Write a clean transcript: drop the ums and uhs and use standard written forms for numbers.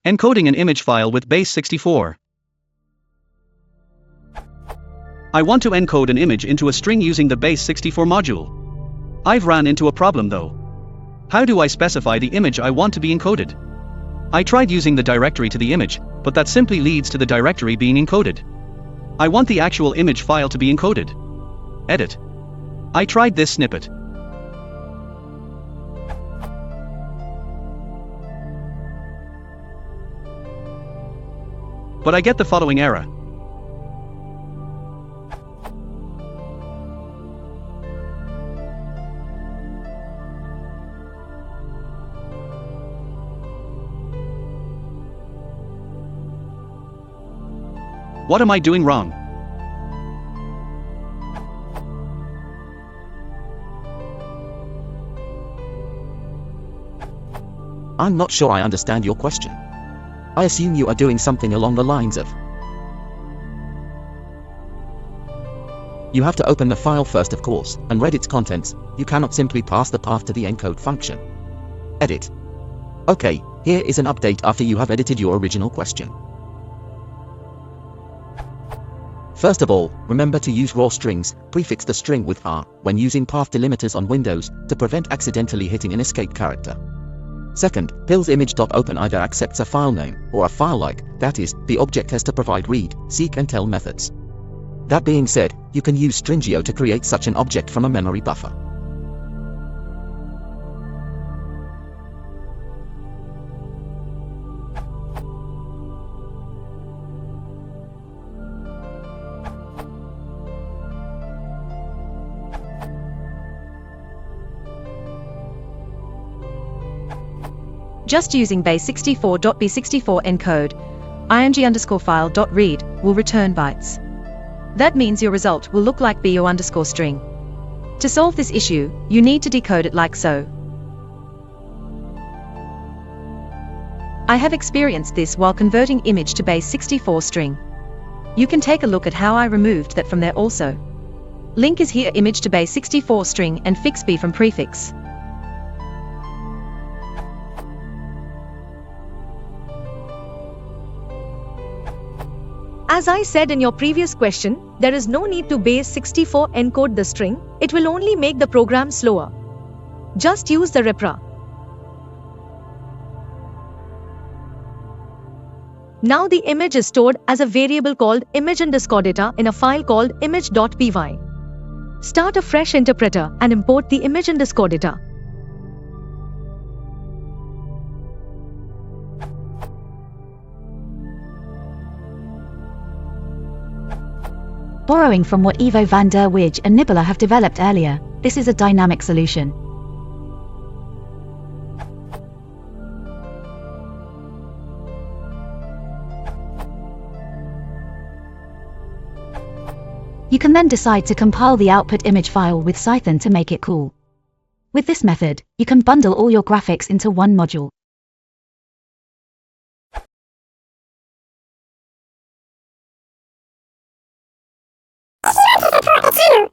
Encoding an image file with base64. I want to encode an image into a string using the base64 module. I've ran into a problem though. How do I specify the image I want to be encoded? I tried using the directory to the image, but that simply leads to the directory being encoded. I want the actual image file to be encoded. Edit. I tried this snippet. But I get the following error. What am I doing wrong? I'm not sure I understand your question. I assume you are doing something along the lines of: you have to open the file first, of course, and read its contents. You cannot simply pass the path to the encode function. Edit. Okay, here is an update after you have edited your original question. First of all, remember to use raw strings. Prefix the string with R when using path delimiters on Windows to prevent accidentally hitting an escape character. Second, pills_image.open either accepts a file name or a file like, that is, the object has to provide read, seek and tell methods. That being said, you can use Stringio to create such an object from a memory buffer. Just using base64.b64 encode, ing_file.read will return bytes. That means your result will look like bo_string. To solve this issue, you need to decode it like so. I have experienced this while converting image to base64 string. You can take a look at how I removed that from there also. Link is here, image to base64 string and fix B from prefix. As I said in your previous question, there is no need to base64 encode the string, it will only make the program slower. Just use the repra. Now the image is stored as a variable called image_data in a file called image.py. Start a fresh interpreter and import the image_data. Borrowing from what Ivo van der Wijk and Nibbler have developed earlier, this is a dynamic solution. You can then decide to compile the output image file with Python to make it cool. With this method, you can bundle all your graphics into one module. This is